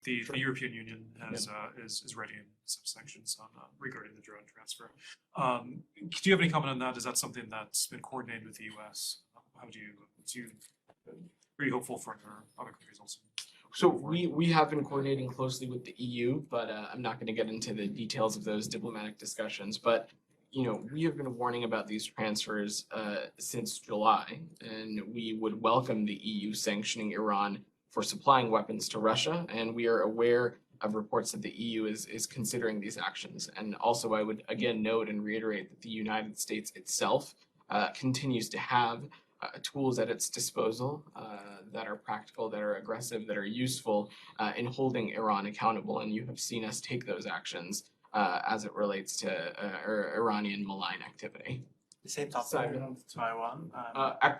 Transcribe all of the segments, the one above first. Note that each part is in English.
the Sure. European Union is readying some sanctions on regarding the drone transfer. Do you have any comment on that? Is that something that's been coordinated with the U.S.? How do you are you hopeful for other countries also? So we have been coordinating closely with the EU, but I'm not going to get into the details of those diplomatic discussions. But we have been warning about these transfers since July, and we would welcome the EU sanctioning Iran for supplying weapons to Russia, and we are aware of reports that the EU is considering these actions. And also, I would again note and reiterate that the United States itself continues to have tools at its disposal that are practical, that are aggressive, that are useful in holding Iran accountable. And you have seen us take those actions as it relates to Iranian malign activity. The same topic. Simon. Taiwan.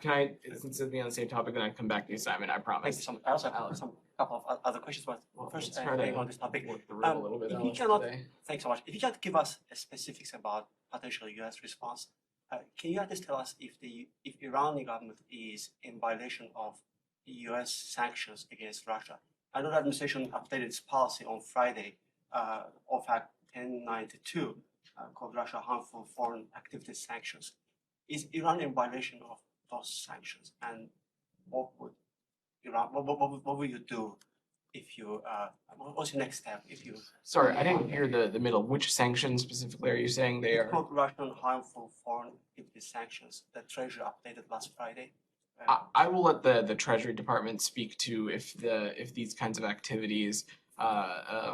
Can I, since it's on the same topic, then I come back to you, Simon, I promise. Thank you so much. I also have some couple of other questions, but first, let's try to on this topic. work the room a little bit, If you Alex, cannot, today. thanks so much. If you can't give us specifics about potential U.S. response, can you just tell us if Iranian government is in violation of U.S. sanctions against Russia? I know the administration updated its policy on Friday, OFAC 1092, called Russia harmful foreign activity sanctions. Is Iran in violation of those sanctions? And what would Iran? What will you do if you? What's your next step if you? Sorry, I didn't hear the middle. Which sanctions specifically are you saying they are? Called Russian harmful foreign activity sanctions. The Treasury updated last Friday. I will let the Treasury Department speak to if these kinds of activities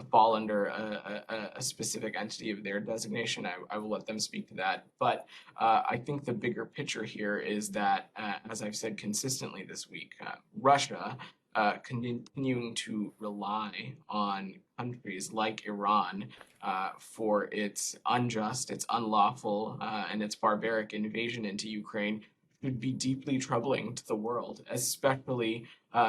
fall under a specific entity of their designation. I will let them speak to that. But I think the bigger picture here is that, as I've said consistently this week, Russia continuing to rely on countries like Iran for its unjust, its unlawful, and its barbaric invasion into Ukraine would be deeply troubling to the world, especially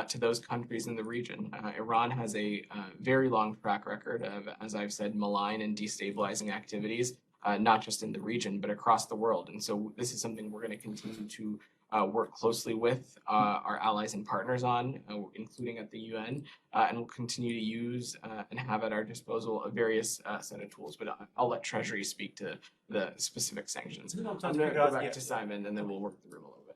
to those countries in the region. Iran has a very long track record of, as I've said, malign and destabilizing activities, not just in the region, but across the world. And so this is something we're going to continue to work closely with our allies and partners on, including at the UN, and we'll continue to use and have at our disposal a various set of tools. But I'll let Treasury speak to the specific sanctions. I'm going to go back to Simon, and then we'll work the room a little bit.